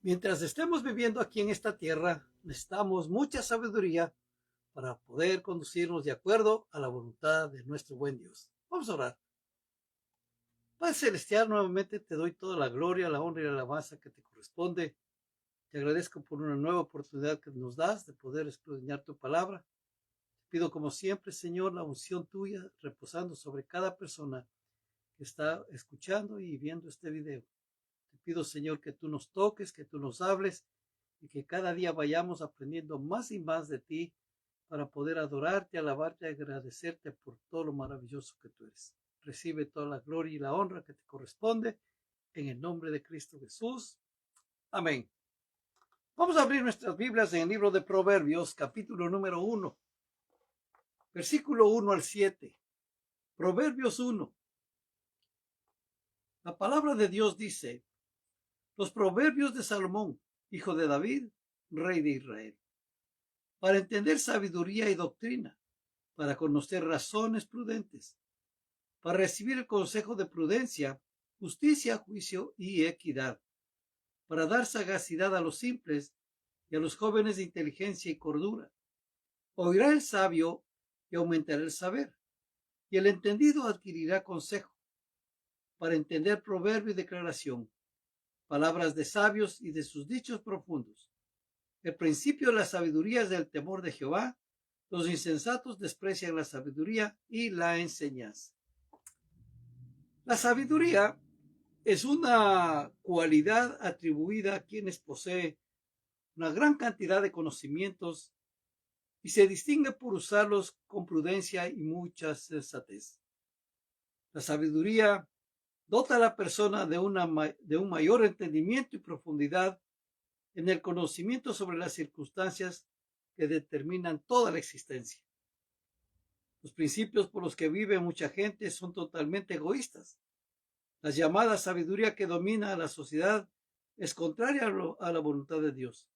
Mientras estemos viviendo aquí en esta tierra, necesitamos mucha sabiduría para poder conducirnos de acuerdo a la voluntad de nuestro buen Dios. Vamos a orar. Padre Celestial, nuevamente te doy toda la gloria, la honra y la alabanza que te corresponde. Te agradezco por una nueva oportunidad que nos das de poder escudriñar tu palabra. Te pido como siempre, Señor, la unción tuya reposando sobre cada persona que está escuchando y viendo este video. Te pido, Señor, que tú nos toques, que tú nos hables y que cada día vayamos aprendiendo más y más de ti para poder adorarte, alabarte y agradecerte por todo lo maravilloso que tú eres. Recibe toda la gloria y la honra que te corresponde en el nombre de Cristo Jesús. Amén. Vamos a abrir nuestras Biblias en el libro de Proverbios, capítulo número 1, versículo 1 al 7. Proverbios 1. La palabra de Dios dice: los proverbios de Salomón, hijo de David, rey de Israel, para entender sabiduría y doctrina, para conocer razones prudentes, para recibir el consejo de prudencia, justicia, juicio y equidad, para dar sagacidad a los simples y a los jóvenes de inteligencia y cordura. Oirá el sabio y aumentará el saber, y el entendido adquirirá consejo, para entender proverbio y declaración, palabras de sabios y de sus dichos profundos. El principio de la sabiduría es del temor de Jehová. Los insensatos desprecian la sabiduría y la enseñanza. La sabiduría es una cualidad atribuida a quienes poseen una gran cantidad de conocimientos y se distingue por usarlos con prudencia y mucha sensatez. La sabiduría dota a la persona de un mayor entendimiento y profundidad en el conocimiento sobre las circunstancias que determinan toda la existencia. Los principios por los que vive mucha gente son totalmente egoístas. La llamada sabiduría que domina a la sociedad es contraria a la voluntad de Dios.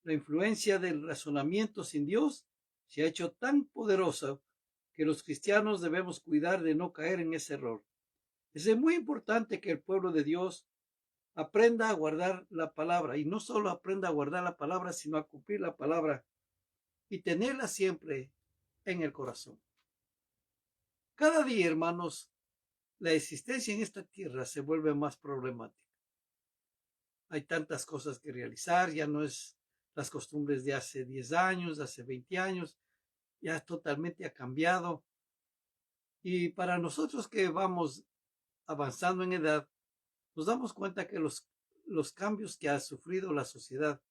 La influencia del razonamiento sin Dios se ha hecho tan poderosa que los cristianos debemos cuidar de no caer en ese error. Es muy importante que el pueblo de Dios aprenda a guardar la palabra, y no solo aprenda a guardar la palabra, sino a cumplir la palabra y tenerla siempre en el corazón. Cada día, hermanos, la existencia en esta tierra se vuelve más problemática. Hay tantas cosas que realizar, ya no es las costumbres de hace 10 años, de hace 20 años, ya totalmente ha cambiado. Y para nosotros que vamos avanzando en edad, nos damos cuenta que los cambios que ha sufrido la sociedad,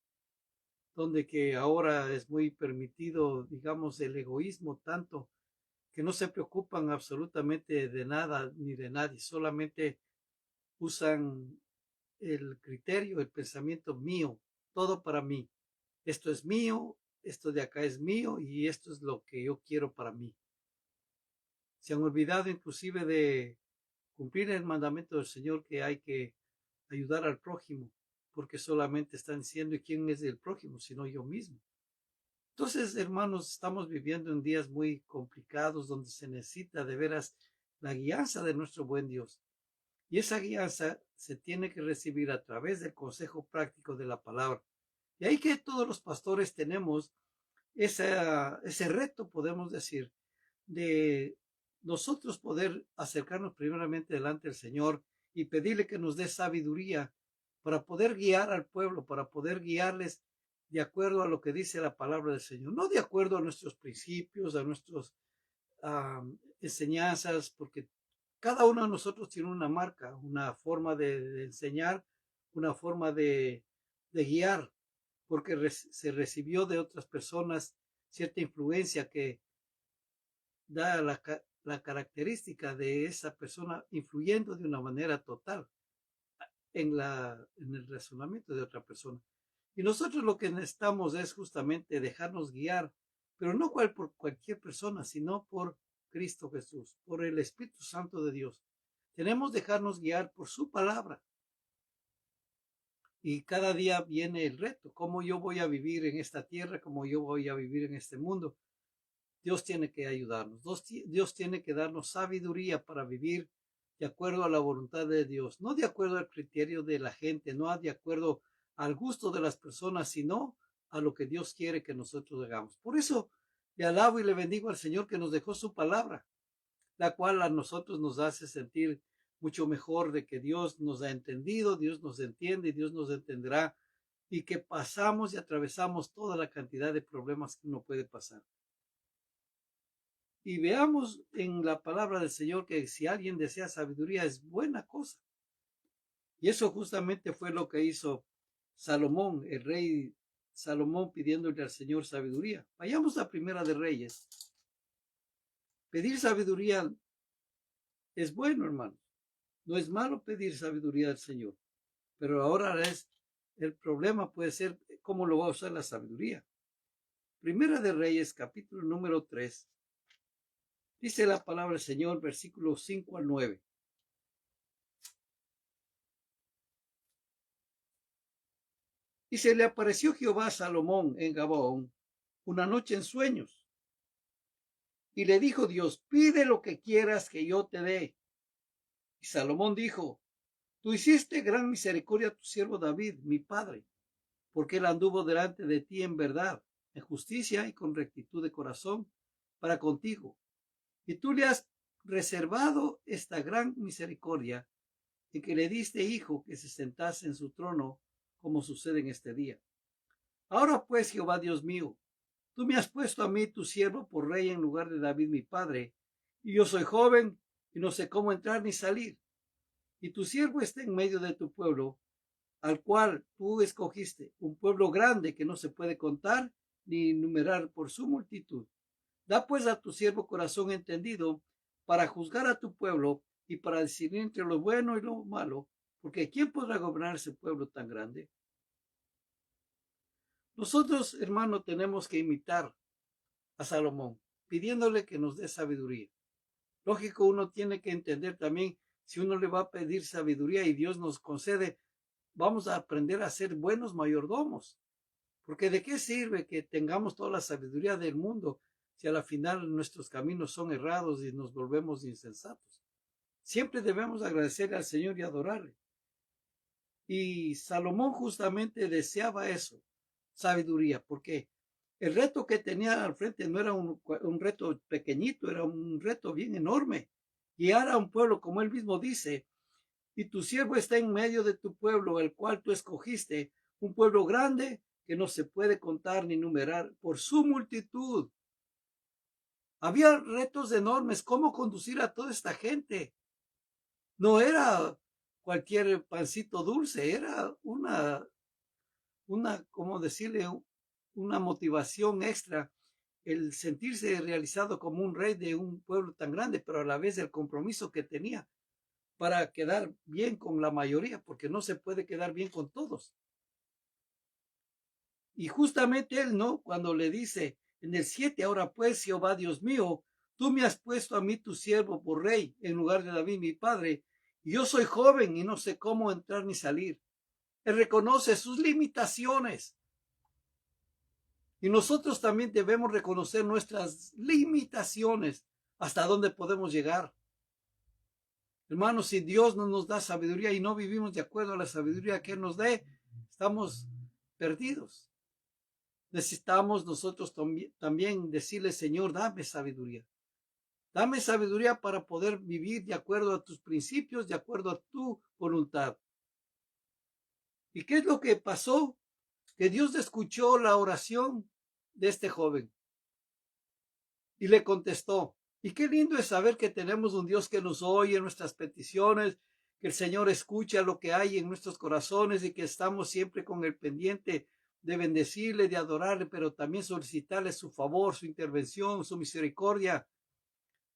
donde que ahora es muy permitido, digamos, el egoísmo tanto, que no se preocupan absolutamente de nada ni de nadie, solamente usan el criterio, el pensamiento mío, todo para mí. Esto es mío, esto de acá es mío y esto es lo que yo quiero para mí. Se han olvidado inclusive de cumplir el mandamiento del Señor, que hay que ayudar al prójimo, porque solamente están diciendo: ¿y quién es el prójimo? Sino yo mismo. Entonces, hermanos, estamos viviendo en días muy complicados donde se necesita de veras la guianza de nuestro buen Dios. Y esa guianza se tiene que recibir a través del consejo práctico de la palabra. Y ahí que todos los pastores tenemos ese reto, podemos decir, de nosotros poder acercarnos primeramente delante del Señor y pedirle que nos dé sabiduría para poder guiar al pueblo, para poder guiarles de acuerdo a lo que dice la palabra del Señor, no de acuerdo a nuestros principios, a nuestras enseñanzas, porque cada uno de nosotros tiene una marca, una forma de enseñar, una forma de guiar, porque se recibió de otras personas cierta influencia que da la característica de esa persona influyendo de una manera total en el razonamiento de otra persona. Y nosotros lo que necesitamos es justamente dejarnos guiar, pero no por cualquier persona, sino por Cristo Jesús, por el Espíritu Santo de Dios. Tenemos que dejarnos guiar por su palabra. Y cada día viene el reto: cómo yo voy a vivir en esta tierra, cómo yo voy a vivir en este mundo. Dios tiene que ayudarnos. Dios tiene que darnos sabiduría para vivir de acuerdo a la voluntad de Dios, no de acuerdo al criterio de la gente, no de acuerdo al gusto de las personas, sino a lo que Dios quiere que nosotros hagamos. Por eso le alabo y le bendigo al Señor que nos dejó su palabra, la cual a nosotros nos hace sentir mucho mejor de que Dios nos ha entendido, Dios nos entiende y Dios nos entenderá, y que pasamos y atravesamos toda la cantidad de problemas que uno puede pasar. Y veamos en la palabra del Señor que si alguien desea sabiduría es buena cosa. Y eso justamente fue lo que hizo Salomón, el rey Salomón, pidiéndole al Señor sabiduría. Vayamos a Primera de Reyes. Pedir sabiduría es bueno, hermano. No es malo pedir sabiduría al Señor. Pero ahora el problema puede ser cómo lo va a usar la sabiduría. Primera de Reyes, capítulo número 3. Dice la palabra del Señor, versículos 5 al 9. Y se le apareció Jehová a Salomón en Gabaón una noche en sueños. Y le dijo Dios, pide lo que quieras que yo te dé. Y Salomón dijo, tú hiciste gran misericordia a tu siervo David, mi padre, porque él anduvo delante de ti en verdad, en justicia y con rectitud de corazón para contigo. Y tú le has reservado esta gran misericordia en que le diste hijo que se sentase en su trono, como sucede en este día. Ahora pues, Jehová Dios mío, tú me has puesto a mí, tu siervo, por rey en lugar de David mi padre, y yo soy joven y no sé cómo entrar ni salir. Y tu siervo está en medio de tu pueblo, al cual tú escogiste, un pueblo grande que no se puede contar ni enumerar por su multitud. Da pues a tu siervo corazón entendido para juzgar a tu pueblo y para discernir entre lo bueno y lo malo, porque ¿quién podrá gobernar ese pueblo tan grande? Nosotros, hermano, tenemos que imitar a Salomón, pidiéndole que nos dé sabiduría. Lógico, uno tiene que entender también, si uno le va a pedir sabiduría y Dios nos concede, vamos a aprender a ser buenos mayordomos. Porque ¿de qué sirve que tengamos toda la sabiduría del mundo si a la final nuestros caminos son errados y nos volvemos insensatos? Siempre debemos agradecerle al Señor y adorarle. Y Salomón justamente deseaba eso, sabiduría, porque el reto que tenía al frente no era un reto pequeñito, era un reto bien enorme. Guiar a un pueblo, como él mismo dice, y tu siervo está en medio de tu pueblo, el cual tú escogiste, un pueblo grande que no se puede contar ni numerar por su multitud. Había retos enormes, cómo conducir a toda esta gente. No era cualquier pancito dulce, era ¿cómo decirle? Una motivación extra, el sentirse realizado como un rey de un pueblo tan grande, pero a la vez el compromiso que tenía para quedar bien con la mayoría, porque no se puede quedar bien con todos. Y justamente él, ¿no? Cuando le dice en el 7, ahora pues, Jehová Dios mío, tú me has puesto a mí tu siervo por rey en lugar de David mi padre, y yo soy joven y no sé cómo entrar ni salir. Él reconoce sus limitaciones. Y nosotros también debemos reconocer nuestras limitaciones, hasta dónde podemos llegar. Hermanos, si Dios no nos da sabiduría y no vivimos de acuerdo a la sabiduría que Él nos dé, estamos perdidos. Necesitamos nosotros también decirle, Señor, dame sabiduría. Dame sabiduría para poder vivir de acuerdo a tus principios, de acuerdo a tu voluntad. ¿Y qué es lo que pasó? Que Dios escuchó la oración de este joven y le contestó. Y qué lindo es saber que tenemos un Dios que nos oye nuestras peticiones, que el Señor escucha lo que hay en nuestros corazones y que estamos siempre con el pendiente de bendecirle, de adorarle, pero también solicitarle su favor, su intervención, su misericordia.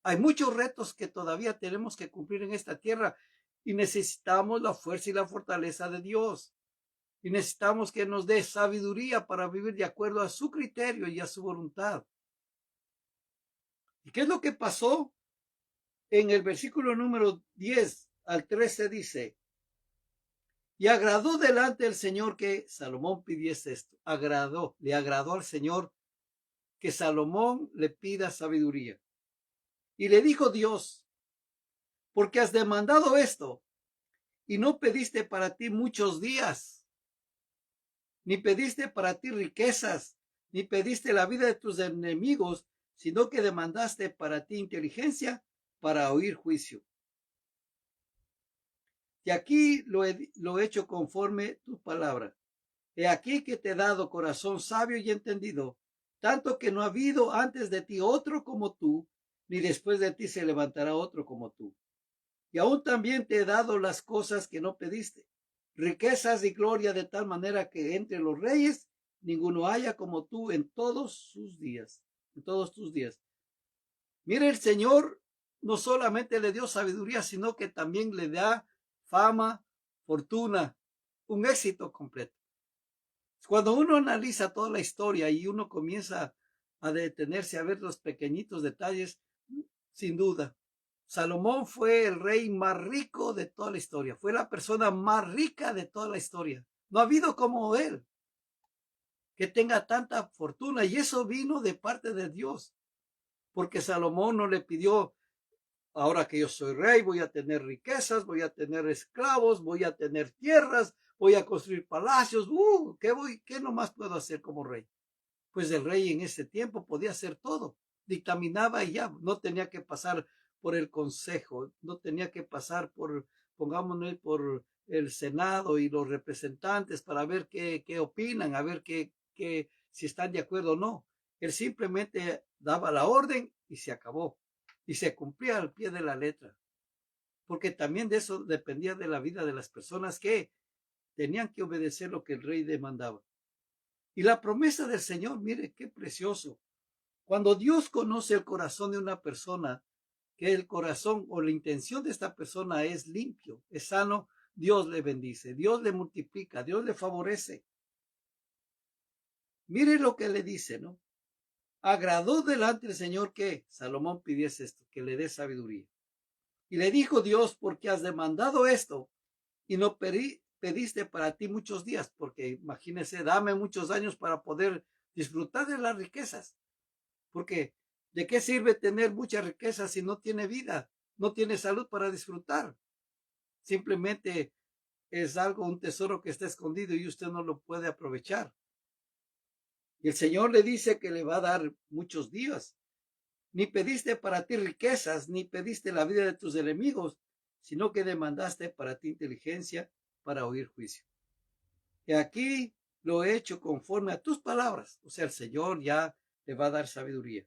Hay muchos retos que todavía tenemos que cumplir en esta tierra y necesitamos la fuerza y la fortaleza de Dios. Y necesitamos que nos dé sabiduría para vivir de acuerdo a su criterio y a su voluntad. ¿Y qué es lo que pasó? En el versículo número 10 al 13 dice, y agradó delante del Señor que Salomón pidiese esto. Le agradó al Señor que Salomón le pida sabiduría. Y le dijo Dios, porque has demandado esto y no pediste para ti muchos días. ni pediste para ti riquezas, ni pediste la vida de tus enemigos, sino que demandaste para ti inteligencia para oír juicio. Y aquí lo he hecho conforme tu palabra. He aquí que te he dado corazón sabio y entendido, tanto que no ha habido antes de ti otro como tú, ni después de ti se levantará otro como tú. Y aún también te he dado las cosas que no pediste, riquezas y gloria, de tal manera que entre los reyes ninguno haya como tú en todos sus días, en todos tus días. Mire, el Señor no solamente le dio sabiduría, sino que también le da fama, fortuna, un éxito completo. Cuando uno analiza toda la historia y uno comienza a detenerse a ver los pequeñitos detalles, sin duda, Salomón fue el rey más rico de toda la historia, fue la persona más rica de toda la historia. No ha habido como él que tenga tanta fortuna, y eso vino de parte de Dios, porque Salomón no le pidió: ahora que yo soy rey, voy a tener riquezas, voy a tener esclavos, voy a tener tierras, voy a construir palacios. ¿Qué nomás puedo hacer como rey? Pues el rey en ese tiempo podía hacer todo. Dictaminaba y ya, no tenía que pasar por el consejo, no tenía que pasar por, pongámonos, por el Senado y los representantes para ver qué opinan, a ver si están de acuerdo o no. Él simplemente daba la orden y se acabó. Y se cumplía al pie de la letra. Porque también de eso dependía de la vida de las personas, que tenían que obedecer lo que el rey demandaba. Y la promesa del Señor, mire qué precioso. Cuando Dios conoce el corazón de una persona, que el corazón o la intención de esta persona es limpio, es sano, Dios le bendice, Dios le multiplica, Dios le favorece. Mire lo que le dice, ¿no? Agradó delante del Señor que Salomón pidiese esto, que le dé sabiduría. Y le dijo Dios: porque has demandado esto y no pediste para ti muchos días, porque imagínese, dame muchos años para poder disfrutar de las riquezas. Porque ¿de qué sirve tener mucha riqueza si no tiene vida, no tiene salud para disfrutar? Simplemente es algo, un tesoro que está escondido y usted no lo puede aprovechar. Y el Señor le dice que le va a dar muchos días. Ni pediste para ti riquezas, ni pediste la vida de tus enemigos, sino que demandaste para ti inteligencia para oír juicio. Y aquí lo he hecho conforme a tus palabras. O sea, el Señor ya le va a dar sabiduría.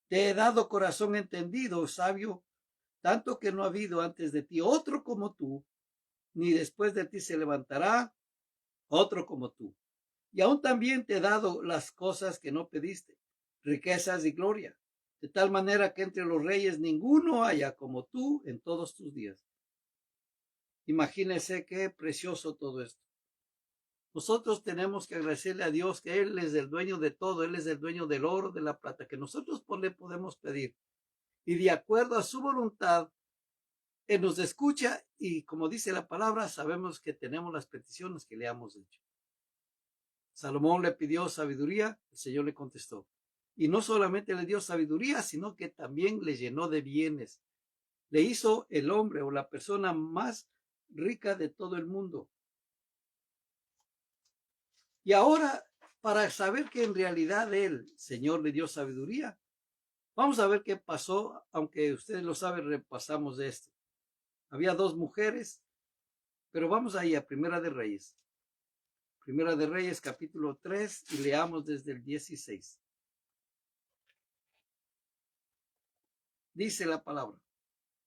Te he dado corazón entendido, sabio, tanto que no ha habido antes de ti otro como tú, ni después de ti se levantará otro como tú. Y aún también te he dado las cosas que no pediste, riquezas y gloria, de tal manera que entre los reyes ninguno haya como tú en todos tus días. Imagínense qué precioso todo esto. Nosotros tenemos que agradecerle a Dios que Él es el dueño de todo, Él es el dueño del oro, de la plata, que nosotros le podemos pedir. Y de acuerdo a su voluntad, Él nos escucha, y como dice la palabra, sabemos que tenemos las peticiones que le hemos hecho. Salomón le pidió sabiduría, el Señor le contestó. Y no solamente le dio sabiduría, sino que también le llenó de bienes. Le hizo el hombre o la persona más rica de todo el mundo. Y ahora, para saber que en realidad el Señor le dio sabiduría, vamos a ver qué pasó. Aunque ustedes lo saben, repasamos de esto. Había dos mujeres, pero vamos ahí a Primera de Reyes. Primera de Reyes, capítulo 3, y leamos desde el 16. Dice la palabra.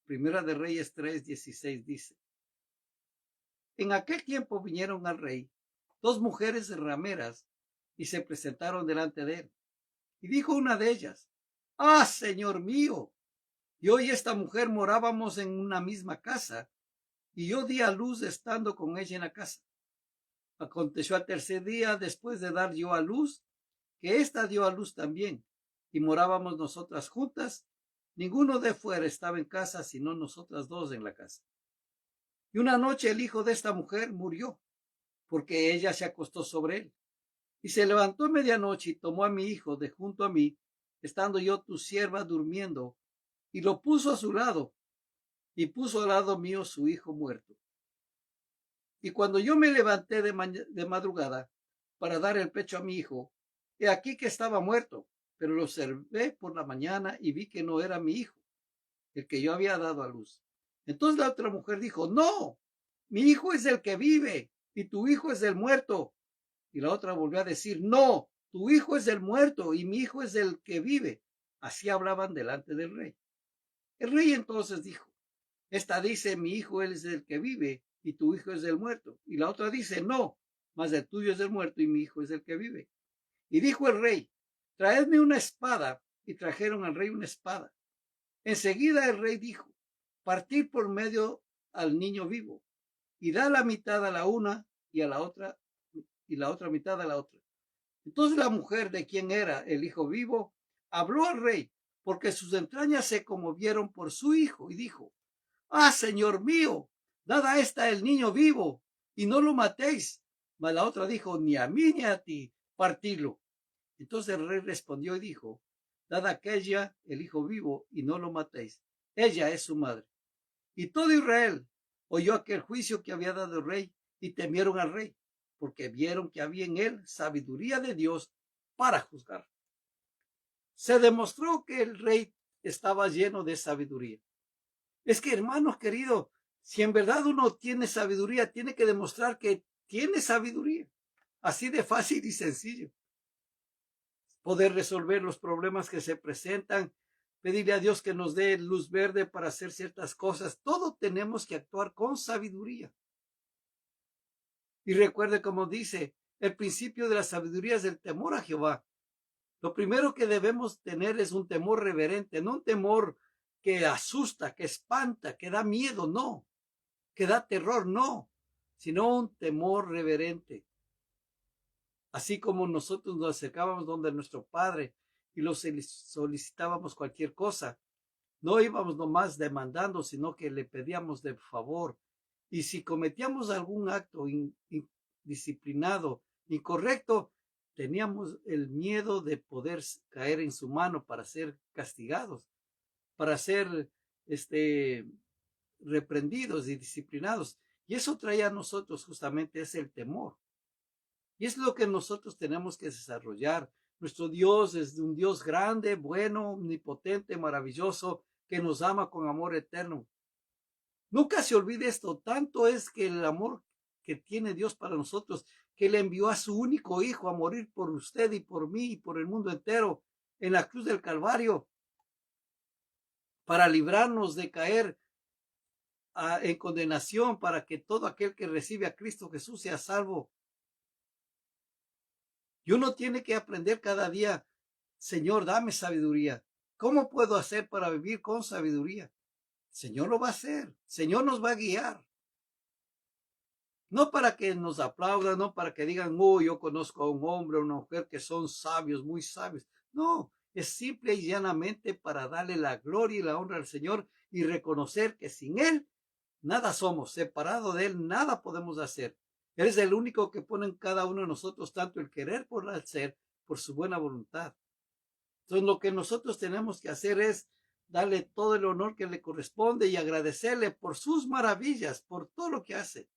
Primera de Reyes 3:16 dice: en aquel tiempo vinieron al rey dos mujeres rameras y se presentaron delante de él. Y dijo una de ellas: ah, señor mío, yo y esta mujer morábamos en una misma casa, y yo di a luz estando con ella en la casa. Aconteció al tercer día, después de dar yo a luz, que ésta dio a luz también, y morábamos nosotras juntas. Ninguno de fuera estaba en casa, sino nosotras dos en la casa. Y una noche el hijo de esta mujer murió, porque ella se acostó sobre él. Y se levantó a medianoche y tomó a mi hijo de junto a mí, estando yo tu sierva durmiendo, y lo puso a su lado, y puso al lado mío su hijo muerto. Y cuando yo me levanté de madrugada para dar el pecho a mi hijo, he aquí que estaba muerto, pero lo observé por la mañana y vi que no era mi hijo, el que yo había dado a luz. Entonces la otra mujer dijo, no, mi hijo es el que vive y tu hijo es el muerto. Y la otra volvió a decir, no, tu hijo es el muerto y mi hijo es el que vive. Así hablaban delante del rey. El rey entonces dijo, esta dice, mi hijo es el que vive y tu hijo es el muerto. Y la otra dice, no, mas el tuyo es el muerto y mi hijo es el que vive. Y dijo el rey, traedme una espada. Y trajeron al rey una espada. Enseguida el rey dijo, partir por medio al niño vivo y da la mitad a la una y a la otra y la otra mitad a la otra. Entonces la mujer de quien era el hijo vivo habló al rey porque sus entrañas se conmovieron por su hijo y dijo, ah, señor mío, dad a esta el niño vivo y no lo matéis. Mas la otra dijo, ni a mí ni a ti, partidlo. Entonces el rey respondió y dijo, dad a aquella el hijo vivo y no lo matéis. Ella es su madre. Y todo Israel oyó aquel juicio que había dado el rey y temieron al rey, porque vieron que había en él sabiduría de Dios para juzgar. Se demostró que el rey estaba lleno de sabiduría. Es que, hermanos queridos, si en verdad uno tiene sabiduría, tiene que demostrar que tiene sabiduría. Así de fácil y sencillo. Poder resolver los problemas que se presentan, pedirle a Dios que nos dé luz verde para hacer ciertas cosas. Todo tenemos que actuar con sabiduría. Y recuerde como dice, el principio de la sabiduría es el temor a Jehová. Lo primero que debemos tener es un temor reverente, no un temor que asusta, que espanta, que da miedo, no, que da terror, no, sino un temor reverente. Así como nosotros nos acercábamos donde nuestro Padre y lo solicitábamos cualquier cosa, no íbamos nomás demandando, sino que le pedíamos de favor. Y si cometíamos algún acto indisciplinado, incorrecto, teníamos el miedo de poder caer en su mano para ser castigados, para ser reprendidos y disciplinados. Y eso traía a nosotros justamente es el temor. Y es lo que nosotros tenemos que desarrollar. Nuestro Dios es un Dios grande, bueno, omnipotente, maravilloso, que nos ama con amor eterno. Nunca se olvide esto, tanto es que el amor que tiene Dios para nosotros, que le envió a su único hijo a morir por usted y por mí y por el mundo entero en la cruz del Calvario, para librarnos de caer en condenación, para que todo aquel que recibe a Cristo Jesús sea salvo. Y uno tiene que aprender cada día, Señor, dame sabiduría. ¿Cómo puedo hacer para vivir con sabiduría? Señor lo va a hacer. Señor nos va a guiar. No para que nos aplaudan, no para que digan, oh, yo conozco a un hombre o una mujer que son sabios, muy sabios. No, es simple y llanamente para darle la gloria y la honra al Señor y reconocer que sin Él nada somos, separado de Él nada podemos hacer. Él es el único que pone en cada uno de nosotros tanto el querer por el hacer, por su buena voluntad. Entonces lo que nosotros tenemos que hacer es darle todo el honor que le corresponde y agradecerle por sus maravillas, por todo lo que hace.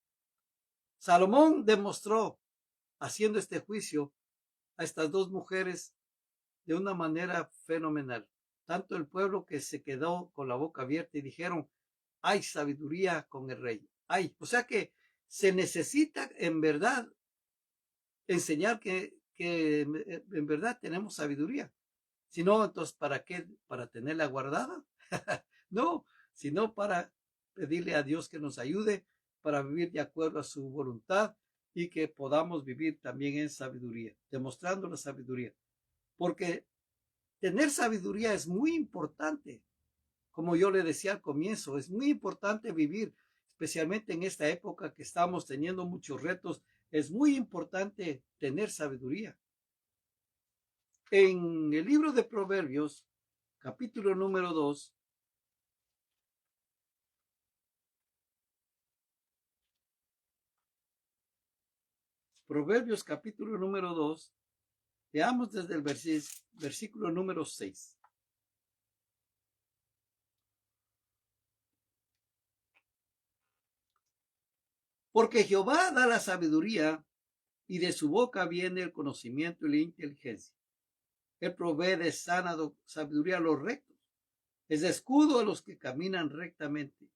Salomón demostró, haciendo este juicio, a estas dos mujeres de una manera fenomenal. Tanto el pueblo que se quedó con la boca abierta y dijeron, hay sabiduría con el rey. Hay, o sea que se necesita en verdad enseñar que en verdad tenemos sabiduría. Si no, entonces, ¿para qué? ¿Para tenerla guardada? No, sino para pedirle a Dios que nos ayude para vivir de acuerdo a su voluntad y que podamos vivir también en sabiduría, demostrando la sabiduría. Porque tener sabiduría es muy importante. Como yo le decía al comienzo, es muy importante vivir, especialmente en esta época que estamos teniendo muchos retos, es muy importante tener sabiduría. En el libro de Proverbios, capítulo número 2, Proverbios capítulo número 2, veamos desde el versículo número 6. Porque Jehová da la sabiduría y de su boca viene el conocimiento y la inteligencia. Él provee de sana sabiduría a los rectos. Es escudo a los que caminan rectamente.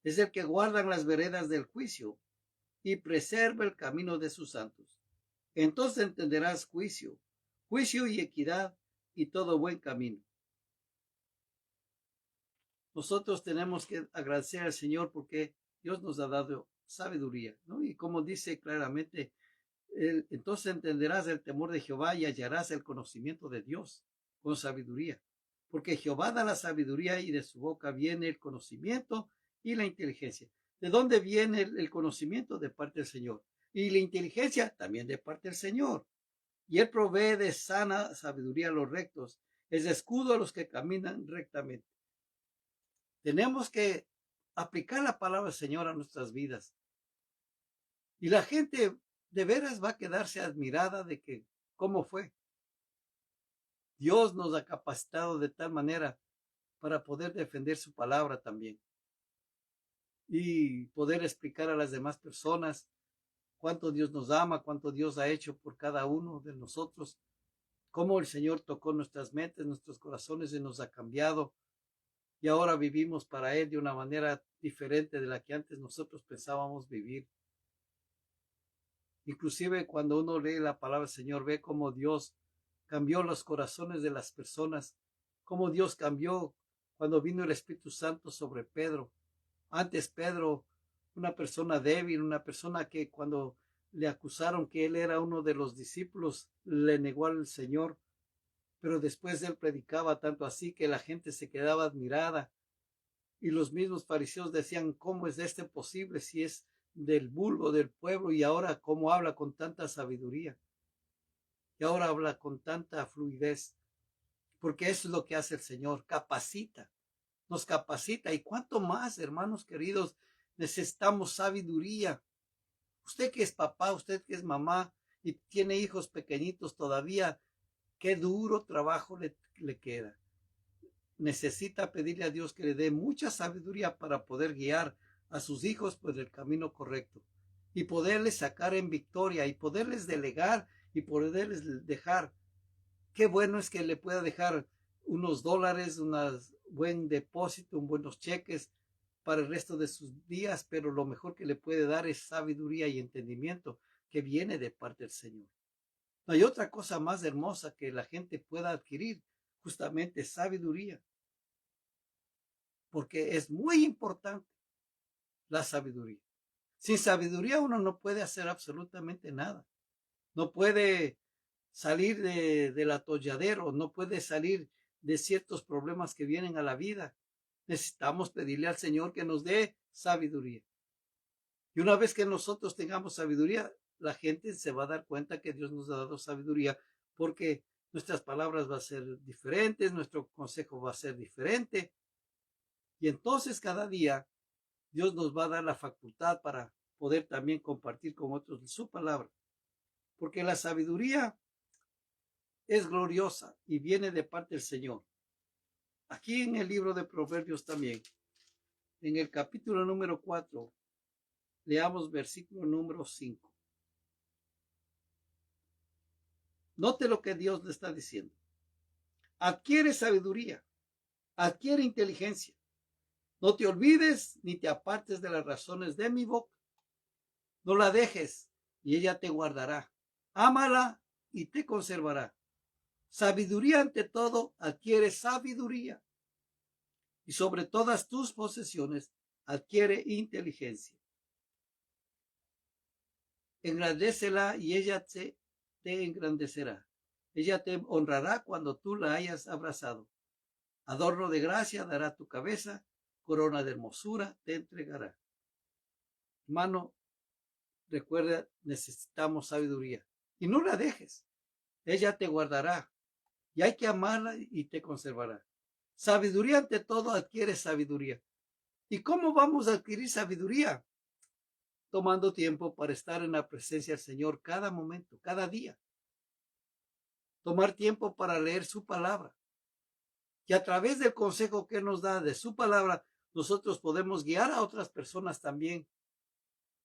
Es el que guardan las veredas del juicio y preserva el camino de sus santos. Entonces entenderás juicio y equidad y todo buen camino. Nosotros tenemos que agradecer al Señor porque Dios nos ha dado sabiduría, ¿no? Y como dice claramente, entonces entenderás el temor de Jehová y hallarás el conocimiento de Dios con sabiduría. Porque Jehová da la sabiduría y de su boca viene el conocimiento y la inteligencia. ¿De dónde viene el conocimiento? De parte del Señor. Y la inteligencia también de parte del Señor. Y Él provee de sana sabiduría a los rectos. Es escudo a los que caminan rectamente. Tenemos que aplicar la palabra del Señor a nuestras vidas. Y la gente de veras va a quedarse admirada de que cómo fue. Dios nos ha capacitado de tal manera para poder defender su palabra también. Y poder explicar a las demás personas cuánto Dios nos ama, cuánto Dios ha hecho por cada uno de nosotros, cómo el Señor tocó nuestras mentes, nuestros corazones y nos ha cambiado. Y ahora vivimos para Él de una manera diferente de la que antes nosotros pensábamos vivir. Inclusive cuando uno lee la palabra del Señor, ve cómo Dios cambió los corazones de las personas, cómo Dios cambió cuando vino el Espíritu Santo sobre Pedro. Antes Pedro, una persona débil, una persona que cuando le acusaron que él era uno de los discípulos, le negó al Señor. Pero después él predicaba tanto así que la gente se quedaba admirada. Y los mismos fariseos decían, ¿cómo es este posible si es del vulgo del pueblo y ahora cómo habla con tanta sabiduría? Y ahora habla con tanta fluidez. Porque eso es lo que hace el Señor, capacita, nos capacita. Y cuánto más, hermanos queridos, necesitamos sabiduría. Usted que es papá, usted que es mamá y tiene hijos pequeñitos todavía, qué duro trabajo le queda. Necesita pedirle a Dios que le dé mucha sabiduría para poder guiar a sus hijos por el camino correcto y poderles sacar en victoria y poderles delegar y poderles dejar. Qué bueno es que le pueda dejar unos dólares, un buen depósito, buenos cheques para el resto de sus días, pero lo mejor que le puede dar es sabiduría y entendimiento que viene de parte del Señor. No hay otra cosa más hermosa que la gente pueda adquirir, justamente sabiduría, porque es muy importante la sabiduría. Sin sabiduría uno no puede hacer absolutamente nada. No puede salir del atolladero, no puede salir de ciertos problemas que vienen a la vida. Necesitamos pedirle al Señor que nos dé sabiduría. Y una vez que nosotros tengamos sabiduría, la gente se va a dar cuenta que Dios nos ha dado sabiduría porque nuestras palabras van a ser diferentes, nuestro consejo va a ser diferente. Y entonces cada día Dios nos va a dar la facultad para poder también compartir con otros su palabra. Porque la sabiduría es gloriosa y viene de parte del Señor. Aquí en el libro de Proverbios también, en el capítulo número 4, leamos versículo número 5. Note lo que Dios le está diciendo. Adquiere sabiduría, adquiere inteligencia. No te olvides ni te apartes de las razones de mi boca. No la dejes y ella te guardará. Ámala y te conservará. Sabiduría ante todo, adquiere sabiduría. Y sobre todas tus posesiones, adquiere inteligencia. Engrandécela y ella te engrandecerá. Ella te honrará cuando tú la hayas abrazado. Adorno de gracia dará tu cabeza, corona de hermosura te entregará. Hermano, recuerda, necesitamos sabiduría. Y no la dejes. Ella te guardará. Y hay que amarla y te conservará. Sabiduría ante todo, adquiere sabiduría. ¿Y cómo vamos a adquirir sabiduría? Tomando tiempo para estar en la presencia del Señor cada momento, cada día. Tomar tiempo para leer su palabra. Y a través del consejo que nos da de su palabra, nosotros podemos guiar a otras personas también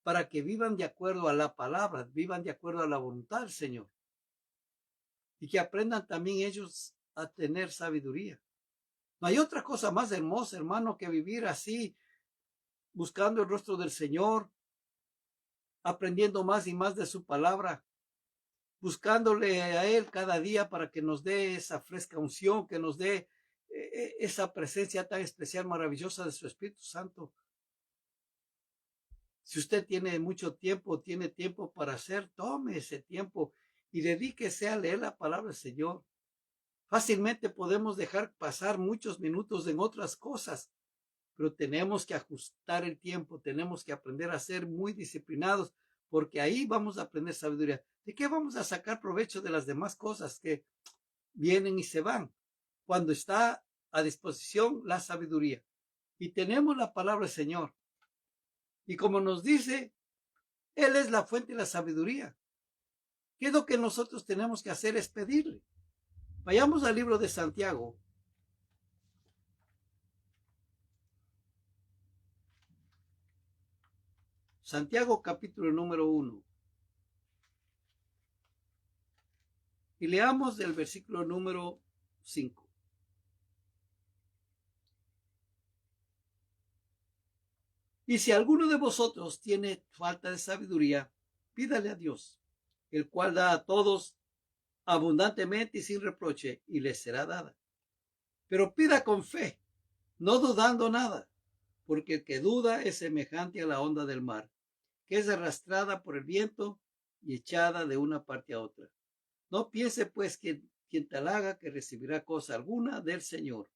para que vivan de acuerdo a la palabra, vivan de acuerdo a la voluntad del Señor. Y que aprendan también ellos a tener sabiduría. No hay otra cosa más hermosa, hermano, que vivir así, buscando el rostro del Señor, aprendiendo más y más de su palabra, buscándole a Él cada día para que nos dé esa fresca unción, que nos dé esa presencia tan especial, maravillosa de su Espíritu Santo. Si usted tiene mucho tiempo, tiene tiempo para hacer, tome ese tiempo y dedíquese a leer la palabra del Señor. Fácilmente podemos dejar pasar muchos minutos en otras cosas, pero tenemos que ajustar el tiempo, tenemos que aprender a ser muy disciplinados, porque ahí vamos a aprender sabiduría. ¿De qué vamos a sacar provecho de las demás cosas que vienen y se van? Cuando está a disposición la sabiduría. Y tenemos la palabra del Señor. Y como nos dice, Él es la fuente de la sabiduría. ¿Qué es lo que nosotros tenemos que hacer? Es pedirle. Vayamos al libro de Santiago. Santiago capítulo número 1. Y leamos del versículo número 5. Y si alguno de vosotros tiene falta de sabiduría, pídale a Dios, el cual da a todos abundantemente y sin reproche, y les será dada. Pero pida con fe, no dudando nada, porque el que duda es semejante a la onda del mar, que es arrastrada por el viento y echada de una parte a otra. No piense pues que quien tal haga que recibirá cosa alguna del Señor.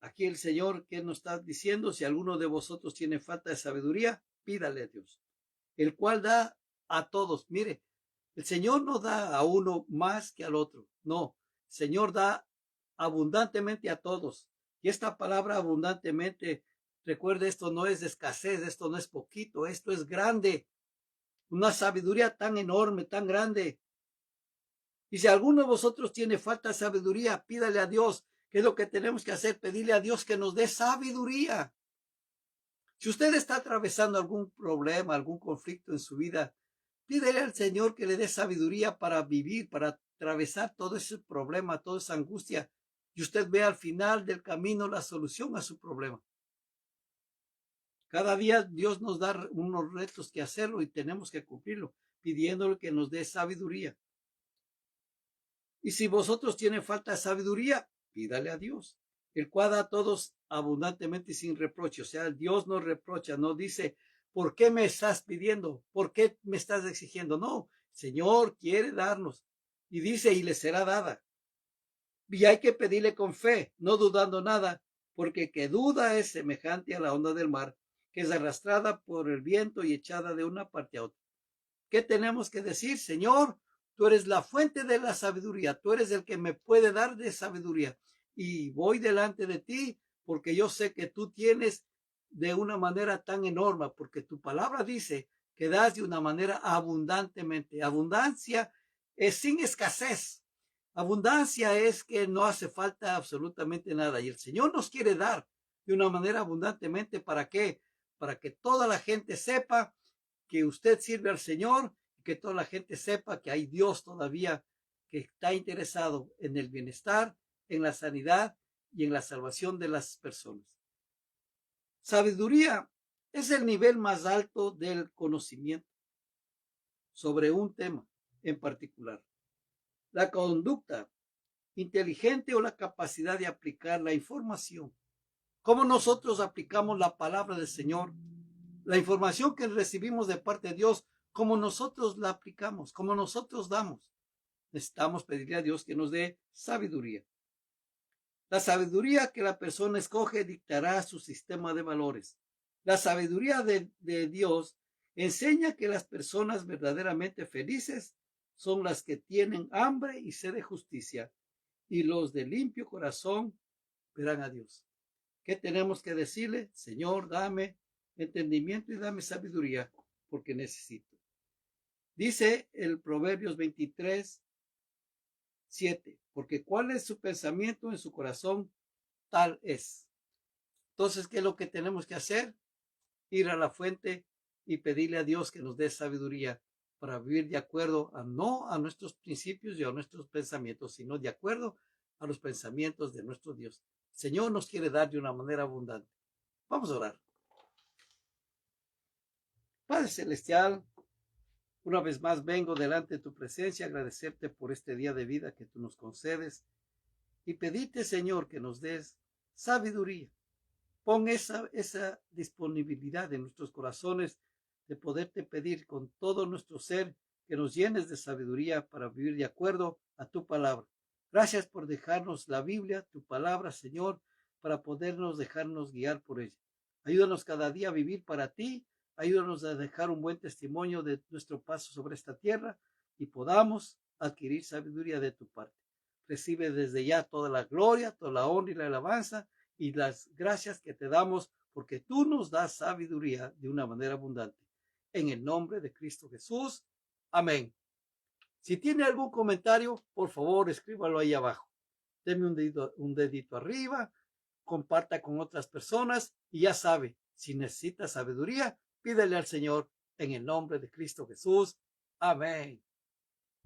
Aquí el Señor, ¿qué nos está diciendo? Si alguno de vosotros tiene falta de sabiduría, pídale a Dios, el cual da a todos. Mire, el Señor no da a uno más que al otro. No, el Señor da abundantemente a todos. Y esta palabra abundantemente, recuerde, esto no es de escasez, esto no es poquito, esto es grande. Una sabiduría tan enorme, tan grande. Y si alguno de vosotros tiene falta de sabiduría, pídale a Dios. ¿Qué es lo que tenemos que hacer? Pedirle a Dios que nos dé sabiduría. Si usted está atravesando algún problema, algún conflicto en su vida, pídele al Señor que le dé sabiduría para vivir, para atravesar todo ese problema, toda esa angustia. Y usted ve al final del camino la solución a su problema. Cada día Dios nos da unos retos que hacerlo y tenemos que cumplirlo, pidiéndole que nos dé sabiduría. Y si vosotros tienen falta de sabiduría, pídale a Dios, el cual da a todos abundantemente y sin reproche. O sea, Dios no reprocha, no dice, ¿por qué me estás pidiendo? ¿Por qué me estás exigiendo? No, Señor quiere darnos. Y dice, y le será dada. Y hay que pedirle con fe, no dudando nada, porque que duda es semejante a la onda del mar, que es arrastrada por el viento y echada de una parte a otra. ¿Qué tenemos que decir? Señor, tú eres la fuente de la sabiduría, tú eres el que me puede dar de sabiduría. Y voy delante de ti porque yo sé que tú tienes de una manera tan enorme, porque tu palabra dice que das de una manera abundantemente. Abundancia es sin escasez. Abundancia es que no hace falta absolutamente nada. Y el Señor nos quiere dar de una manera abundantemente. ¿Para qué? Para que toda la gente sepa que usted sirve al Señor y que toda la gente sepa que hay Dios todavía que está interesado en el bienestar, en la sanidad y en la salvación de las personas. Sabiduría es el nivel más alto del conocimiento sobre un tema en particular. La conducta inteligente o la capacidad de aplicar la información. ¿Cómo nosotros aplicamos la palabra del Señor? La información que recibimos de parte de Dios, cómo nosotros la aplicamos, cómo nosotros damos. Necesitamos pedirle a Dios que nos dé sabiduría. La sabiduría que la persona escoge dictará su sistema de valores. La sabiduría de Dios enseña que las personas verdaderamente felices son las que tienen hambre y sed de justicia, y los de limpio corazón verán a Dios. ¿Qué tenemos que decirle? Señor, dame entendimiento y dame sabiduría, porque necesito. Dice el Proverbios 23, 7, porque cuál es su pensamiento en su corazón, tal es. Entonces, ¿qué es lo que tenemos que hacer? Ir a la fuente y pedirle a Dios que nos dé sabiduría para vivir de acuerdo no a nuestros principios y a nuestros pensamientos, sino de acuerdo a los pensamientos de nuestro Dios. El Señor nos quiere dar de una manera abundante. Vamos a orar. Padre Celestial, una vez más vengo delante de tu presencia a agradecerte por este día de vida que tú nos concedes y pedirte, Señor, que nos des sabiduría. Pon esa disponibilidad en nuestros corazones de poderte pedir con todo nuestro ser que nos llenes de sabiduría para vivir de acuerdo a tu palabra. Gracias por dejarnos la Biblia, tu palabra, Señor, para podernos dejarnos guiar por ella. Ayúdanos cada día a vivir para ti. Ayúdanos a dejar un buen testimonio de nuestro paso sobre esta tierra y podamos adquirir sabiduría de tu parte. Recibe desde ya toda la gloria, toda la honra y la alabanza y las gracias que te damos porque tú nos das sabiduría de una manera abundante. En el nombre de Cristo Jesús. Amén. Si tiene algún comentario, por favor, escríbalo ahí abajo. Deme un dedito arriba, comparta con otras personas y ya sabe, si necesita sabiduría, pídele al Señor en el nombre de Cristo Jesús. Amén.